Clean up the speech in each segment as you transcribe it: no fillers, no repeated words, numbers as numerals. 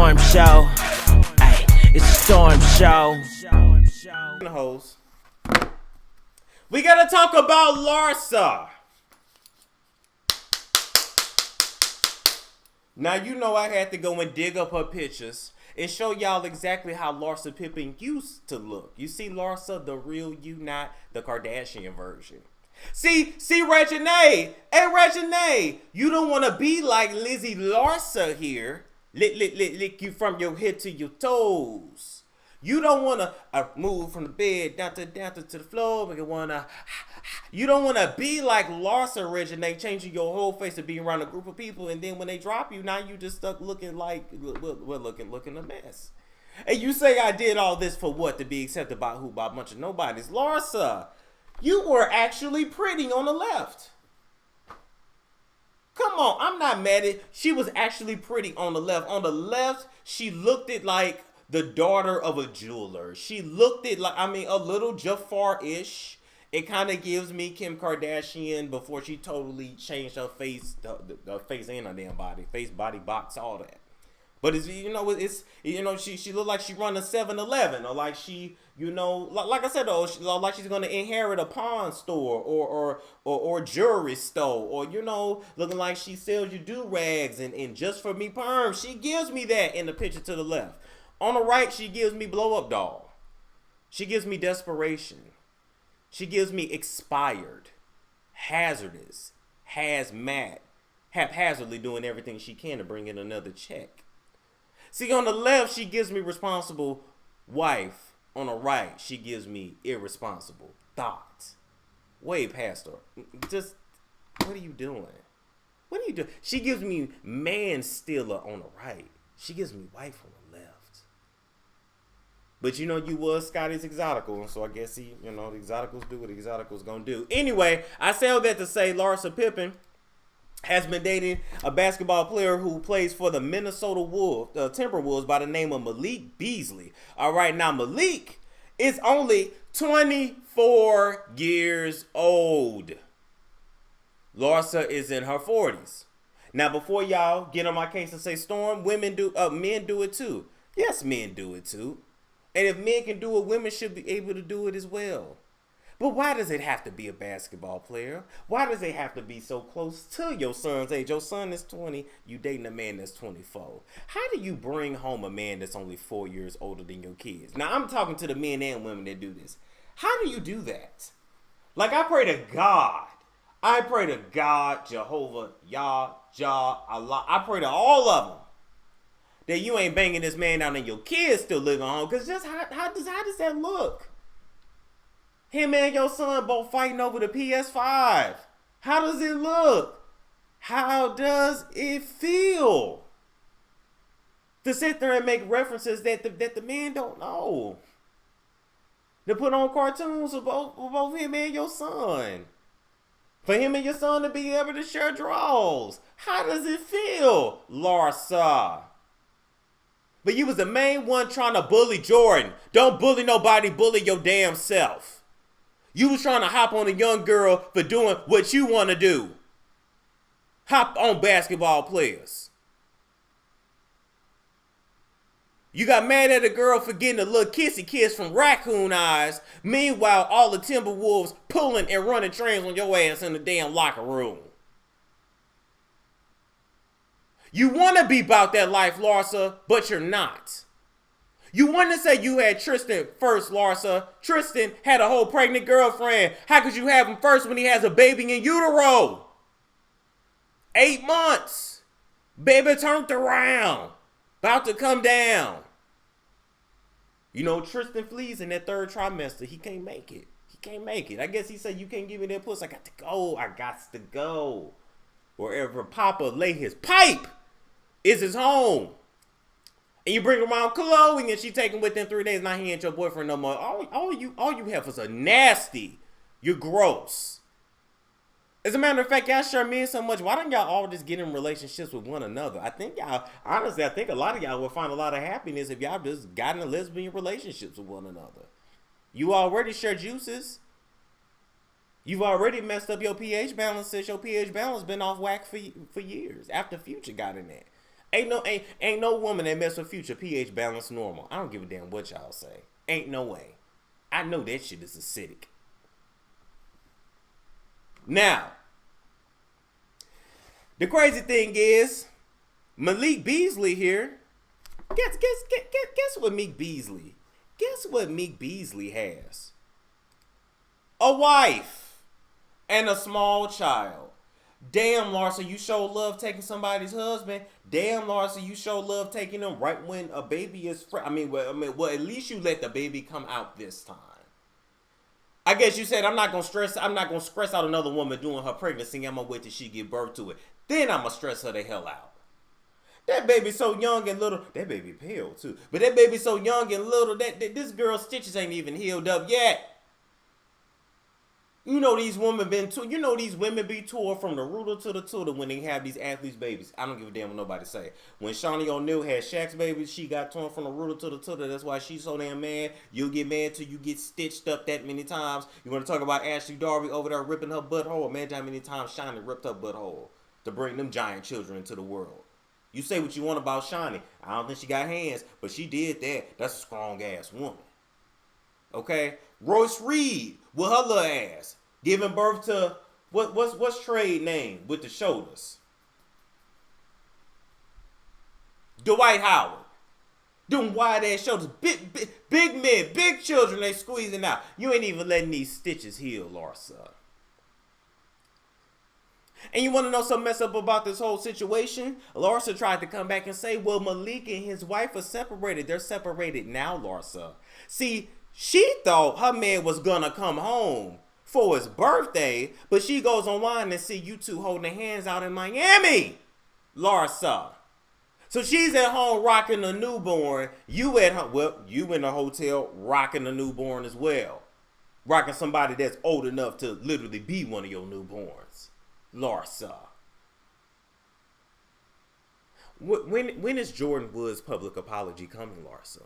storm show. Ay, it's a storm show. Host. We gotta talk about Larsa. Now you know I had to go and dig up her pictures and show y'all exactly how Larsa Pippen used to look. You see Larsa, the real you, not the Kardashian version. See, Regine. Hey, Regine, you don't want to be like Lizzie Larsa here. Lick you from your head to your toes. You don't want to move from the bed down to the floor. You don't want to be like Larsa, Regine, changing your whole face to be around a group of people, and then when they drop you, now you just stuck looking like looking a mess. And you say I did all this for what? To be accepted by who? By a bunch of nobodies. Larsa, you were actually pretty on the left. Come on, I'm not mad at. She was actually pretty on the left. On the left, she looked it like the daughter of a jeweler. She looked it like, a little Jafar-ish. It kind of gives me Kim Kardashian before she totally changed her face, the face and her damn body, face, body, box, all that. But she looked like she run a 7-Eleven, or like she, like I said, like she's gonna inherit a pawn store or jewelry store, or looking like she sells you do-rags and just for me perm. She gives me that in the picture to the left. On the right, she gives me blow up doll. She gives me desperation. She gives me expired, hazardous, hazmat, haphazardly doing everything she can to bring in another check. See, on the left, she gives me responsible wife. On the right, she gives me irresponsible thoughts. Way past her. Just, what are you doing? What are you doing? She gives me man stealer on the right. She gives me wife on the left. But you was Scottie's exotical, and so I guess the exoticals do what the exoticals gonna do. Anyway, I say all that to say Larsa Pippen has been dating a basketball player who plays for the Minnesota Timberwolves by the name of Malik Beasley. All right, now Malik is only 24 years old. Larsa is in her 40s. Now, before y'all get on my case and say, Storm, men do it too. Yes, men do it too. And if men can do it, women should be able to do it as well. But why does it have to be a basketball player? Why does it have to be so close to your son's age? Your son is 20, you dating a man that's 24. How do you bring home a man that's only 4 years older than your kids? Now, I'm talking to the men and women that do this. How do you do that? Like, I pray to God, Jehovah, Yah, Allah. I pray to all of them that you ain't banging this man down and your kids still living home. Because just how does that look? Him and your son both fighting over the PS5. How does it look? How does it feel? To sit there and make references that the men don't know. To put on cartoons of both him and your son. For him and your son to be able to share draws. How does it feel, Larsa? But you was the main one trying to bully Jordan. Don't bully nobody, bully your damn self. You was trying to hop on a young girl for doing what you want to do. Hop on basketball players. You got mad at a girl for getting a little kissy kiss from raccoon eyes. Meanwhile, all the Timberwolves pulling and running trains on your ass in the damn locker room. You want to be about that life, Larsa, but you're not. You want to say you had Tristan first, Larsa. Tristan had a whole pregnant girlfriend. How could you have him first when he has a baby in utero? 8 months. Baby turned around. About to come down. Tristan flees in that 3rd trimester. He can't make it. I guess he said, you can't give me that pussy. I got to go. Wherever Papa lay his pipe is his home. And you bring around Chloe and she take him within 3 days. Now he ain't your boyfriend no more. All you have is a nasty. You're gross. As a matter of fact, y'all share men so much. Why don't y'all all just get in relationships with one another? I think a lot of y'all will find a lot of happiness if y'all just got in lesbian relationships with one another. You already share juices. You've already messed up your pH balance since your pH balance been off whack for years after Future got in there. Ain't no woman that mess with Future pH balanced normal. I don't give a damn what y'all say. Ain't no way. I know that shit is acidic. Now, the crazy thing is, Malik Beasley here. Guess what Meek Beasley? Guess what Meek Beasley has? A wife and a small child. Damn, Larsa, you show love taking somebody's husband. Damn, Larsa, you show love taking them right when a baby is well, at least you let the baby come out this time. I guess you said I'm not gonna stress out another woman doing her pregnancy. I'm gonna wait till she give birth to it. Then I'm gonna stress her the hell out. That baby so young and little. That baby pale too. But that baby so young and little that this girl's stitches ain't even healed up yet. You know these women these women be tore from the rooter to the tutor when they have these athletes' babies. I don't give a damn what nobody say. When Shawnee O'Neal had Shaq's baby, she got torn from the rooter to the tutor. That's why she's so damn mad. You'll get mad till you get stitched up that many times. You want to talk about Ashley Darby over there ripping her butthole? Imagine how many times Shawnee ripped her butthole to bring them giant children into the world. You say what you want about Shawnee. I don't think she got hands, but she did that. That's a strong ass woman. Okay? Royce Reed with her little ass giving birth to what's trade name with the shoulders? Dwight Howard. Them wide ass shoulders, big men, big children, they squeezing out. You ain't even letting these stitches heal, Larsa. And you want to know something messed up about this whole situation? Larsa tried to come back and say, well, Malik and his wife are separated. They're separated now, Larsa. See, she thought her man was gonna come home for his birthday, but she goes online and see you two holding hands out in Miami, Larsa. So she's at home rocking a newborn. You at home, well, you in the hotel rocking a newborn as well. Rocking somebody that's old enough to literally be one of your newborns, Larsa. When is Jordan Woods' public apology coming, Larsa?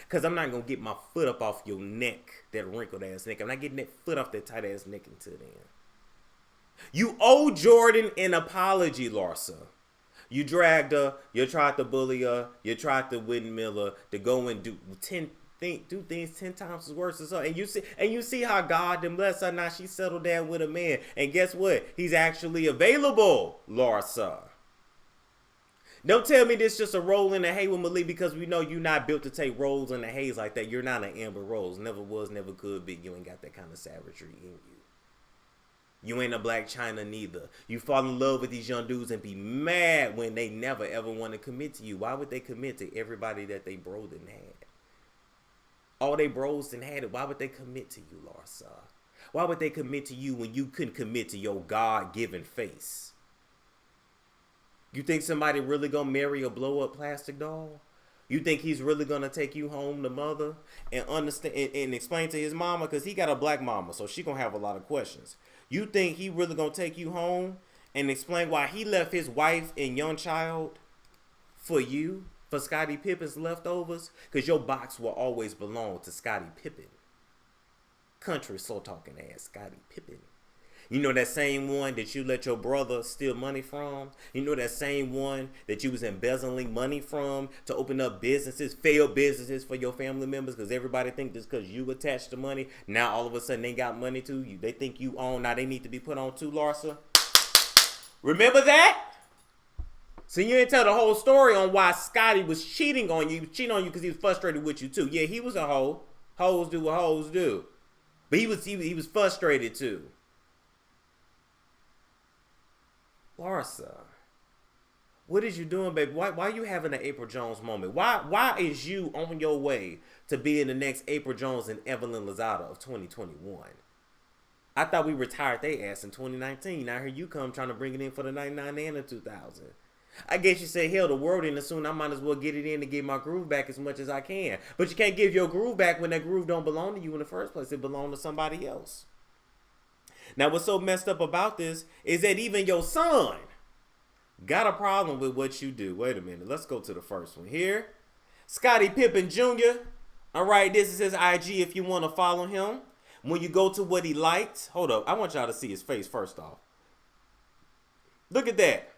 Because I'm not going to get my foot up off your neck, that wrinkled ass neck. I'm not getting that foot off that tight ass neck until then. You owe Jordan an apology, Larsa. You dragged her, you tried to bully her, you tried to windmill her, to go and do things 10 times as worse as her. And you see how God then bless her. Now she settled down with a man. And guess what? He's actually available, Larsa. Don't tell me this just a roll in the hay with Malik, because we know you're not built to take rolls in the haze like that. You're not an Amber Rose. Never was, never could be. You ain't got that kind of savagery in you. You ain't a Black China neither. You fall in love with these young dudes and be mad when they never ever want to commit to you. Why would they commit to everybody that they bro didn't had? All they bros didn't had it. Why would they commit to you, Larsa? Why would they commit to you when you couldn't commit to your God-given face? You think somebody really gonna marry a blow-up plastic doll? You think he's really gonna take you home to mother and understand and explain to his mama? Because he got a black mama, so she gonna have a lot of questions. You think he really gonna take you home and explain why he left his wife and young child for you, for Scottie Pippen's leftovers? Because your box will always belong to Scottie Pippen. Country slow talking ass Scottie Pippen. You know that same one that you let your brother steal money from? You know that same one that you was embezzling money from to open up businesses, failed businesses for your family members, because everybody think just because you attached to money, now all of a sudden they got money too. They think you own, now they need to be put on too, Larsa. Remember that? So you didn't tell the whole story on why Scottie was cheating on you. He was cheating on you because he was frustrated with you too. Yeah, he was a hoe. Hoes do what hoes do. But he was frustrated too. Larsa, what is you doing, baby? Why are you having an April Jones moment? Why is you on your way to being the next April Jones and Evelyn Lozada of 2021? I thought we retired their ass in 2019. Now here you come trying to bring it in for the 99 and the 2000. I guess you say, hell, the world in as soon. I might as well get it in to get my groove back as much as I can. But you can't give your groove back when that groove don't belong to you in the first place. It belonged to somebody else. Now, what's so messed up about this is that even your son got a problem with what you do. Wait a minute. Let's go to the first one here. Scottie Pippen Jr. All right, this is his IG if you want to follow him. When you go to what he liked. Hold up. I want y'all to see his face first off. Look at that.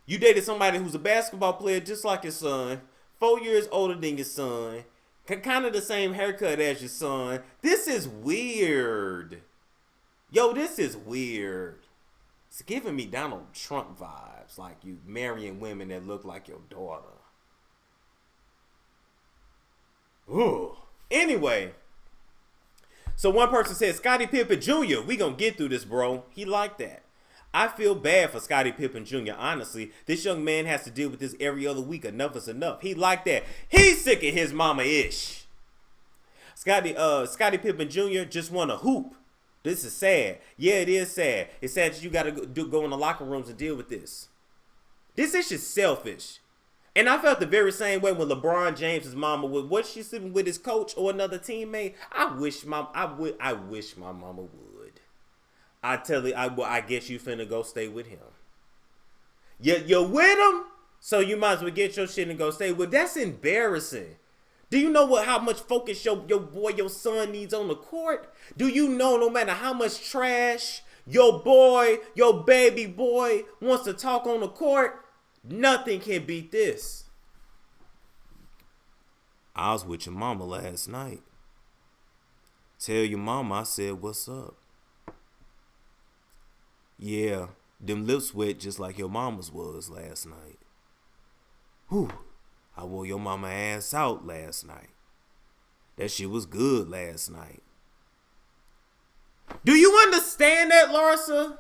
You dated somebody who's a basketball player just like your son, 4 years older than your son, kind of the same haircut as your son. This is weird. Yo, this is weird. It's giving me Donald Trump vibes, like you marrying women that look like your daughter. Ooh. Anyway, so one person said, Scottie Pippen Jr., we gonna get through this, bro. He liked that. I feel bad for Scottie Pippen Jr., honestly. This young man has to deal with this every other week. Enough is enough. He like that. He's sick of his mama-ish. Scottie Pippen Jr. just won a hoop. This is sad. Yeah, it is sad. It's sad that you got to go in the locker rooms and deal with this. This is just selfish. And I felt the very same way when LeBron James' mama was she sleeping with his coach or another teammate? I wish my mama would. I tell you, I guess you finna go stay with him. You're with him, so you might as well get your shit and go stay with. That's embarrassing. Do you know how much focus your son needs on the court? Do you know no matter how much trash your baby boy wants to talk on the court, nothing can beat this. I was with your mama last night. Tell your mama I said what's up. Yeah, them lips wet just like your mama's was last night. Whew. I wore your mama ass out last night. That shit was good last night. Do you understand that, Larsa?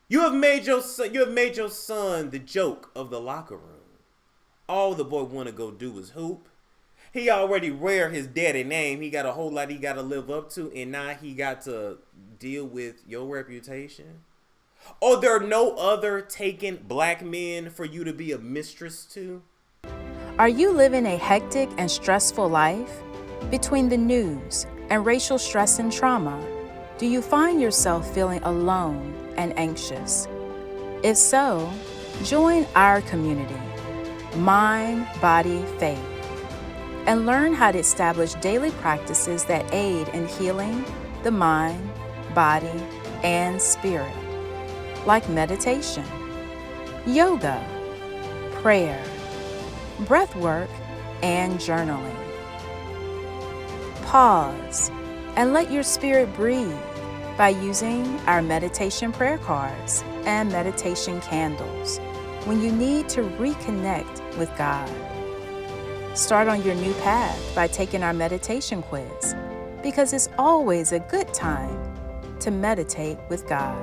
You have made your son the joke of the locker room. All the boy want to go do is hoop. He already wear his daddy name. He got a whole lot he got to live up to, and now he got to deal with your reputation. Are there no other taken black men for you to be a mistress to? Are you living a hectic and stressful life? Between the news and racial stress and trauma, do you find yourself feeling alone and anxious? If so, join our community, Mind, Body, Faith, and learn how to establish daily practices that aid in healing the mind, body, and spirit, like meditation, yoga, prayer, breath work, and journaling. Pause and let your spirit breathe by using our meditation prayer cards and meditation candles when you need to reconnect with God. Start on your new path by taking our meditation quiz, because it's always a good time to meditate with God.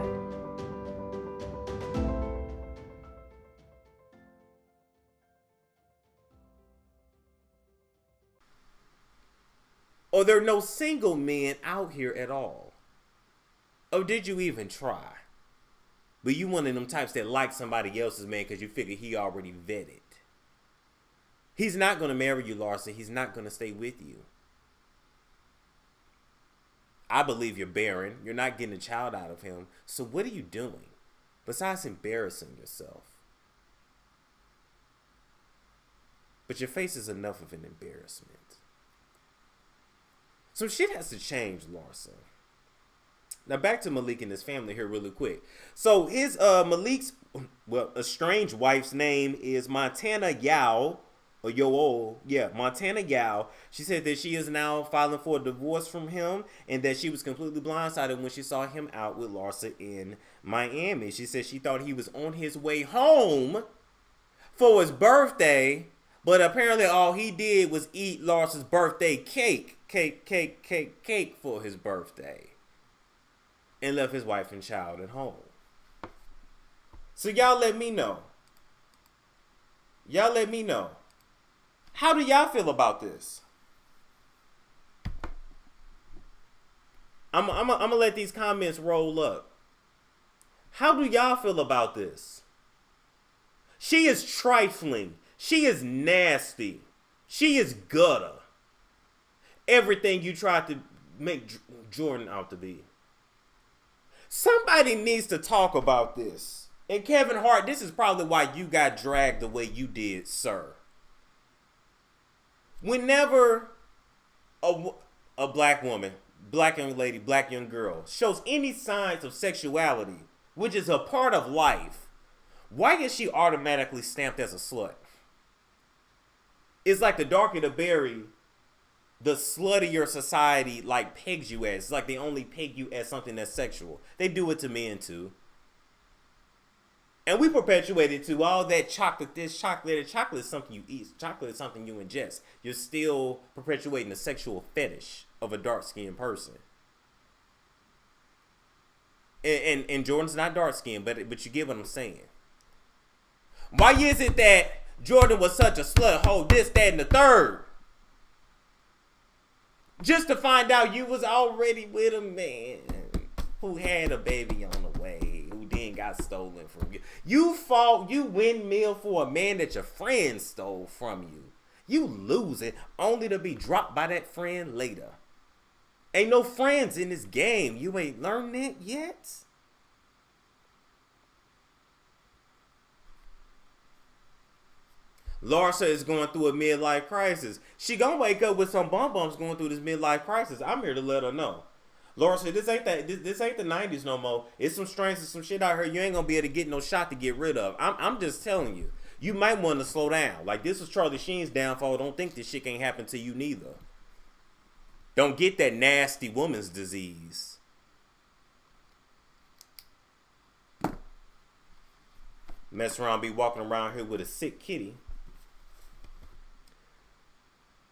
Or there are no single men out here at all? Or did you even try? But you one of them types that like somebody else's man because you figure he already vetted. He's not going to marry you, Larsa. He's not going to stay with you. I believe you're barren. You're not getting a child out of him. So what are you doing besides embarrassing yourself? But your face is enough of an embarrassment. Some shit has to change, Larsa. Now back to Malik and his family here really quick. So his Malik's estranged wife's name is Montana Yao. Montana Yao. She said that she is now filing for a divorce from him and that she was completely blindsided when she saw him out with Larsa in Miami. She said she thought he was on his way home for his birthday, but apparently all he did was eat Larsa's birthday cake for his birthday and left his wife and child at home. So y'all let me know. How do y'all feel about this? I'm gonna let these comments roll up. How do y'all feel about this? She is trifling. She is nasty. She is gutter. Everything you tried to make Jordan out to be. Somebody needs to talk about this. And Kevin Hart, this is probably why you got dragged the way you did, sir. Whenever a black woman, black young lady, black young girl shows any signs of sexuality, which is a part of life, why is she automatically stamped as a slut? It's like the darker the berry, the sluttier society like pegs you as. It's like they only peg you as something that's sexual. They do it to men too. And we perpetuate it to all that chocolate, this chocolate. Chocolate is something you eat. Chocolate is something you ingest. You're still perpetuating the sexual fetish of a dark-skinned person. And Jordan's not dark-skinned, but you get what I'm saying. Why is it that Jordan was such a slut, hoe, this, that, and the third? Just to find out you was already with a man who had a baby on the way, who then got stolen from you. You windmill for a man that your friend stole from you. You lose it only to be dropped by that friend later. Ain't no friends in this game. You ain't learned it yet? Larsa is going through a midlife crisis. She gonna wake up with some bum-bums going through this midlife crisis. I'm here to let her know. Larsa, this ain't the 90s no more. It's some strains and some shit out here you ain't gonna be able to get no shot to get rid of. I'm just telling you. You might want to slow down. Like, this was Charlie Sheen's downfall. Don't think this shit can't happen to you neither. Don't get that nasty woman's disease. Mess around, be walking around here with a sick kitty.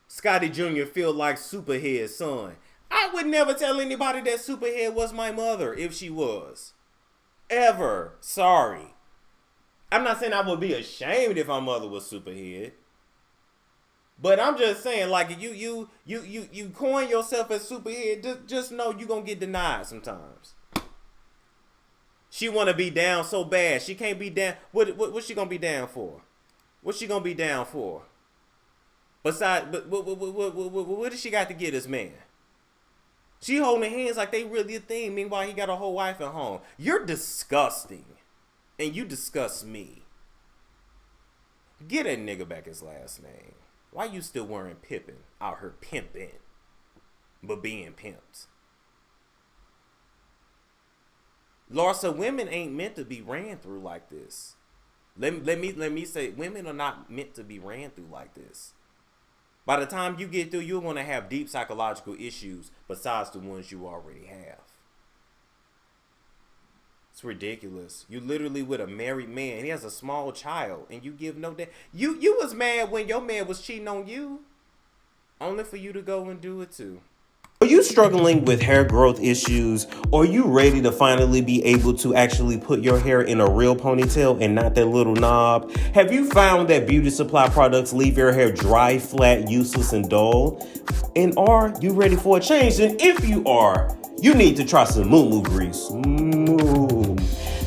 Scottie Jr. feel like Superhead's son. I would never tell anybody that Superhead was my mother if she was. Ever. Sorry. I'm not saying I would be ashamed if my mother was Superhead. But I'm just saying, like, you coin yourself as Superhead, just know you gonna get denied sometimes. She wanna be down so bad. She can't be down. What's she gonna be down for? What's she gonna be down for? Besides, what does she got to get this man? She holding hands like they really a thing. Meanwhile, he got a whole wife at home. You're disgusting. And you disgust me. Get that nigga back his last name. Why you still wearing Pippen out here pimping, but being pimped? Larsa, women ain't meant to be ran through like this. Let me say, women are not meant to be ran through like this. By the time you get through, you're going to have deep psychological issues besides the ones you already have. It's ridiculous. You literally with a married man. He has a small child, and you give no damn. You was mad when your man was cheating on you, only for you to go and do it too. Are you struggling with hair growth issues? Or are you ready to finally be able to actually put your hair in a real ponytail and not that little knob? Have you found that beauty supply products leave your hair dry, flat, useless, and dull? And are you ready for a change? And if you are, you need to try some MOOMOO grease.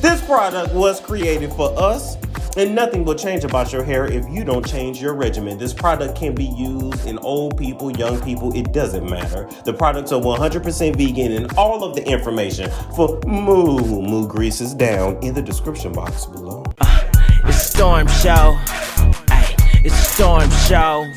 This product was created for us, and nothing will change about your hair if you don't change your regimen. This product can be used in old people, young people, it doesn't matter. The products are 100% vegan, and all of the information for MOOMOO grease is down in the description box below. It's Storm Show. Ay, it's Storm Show.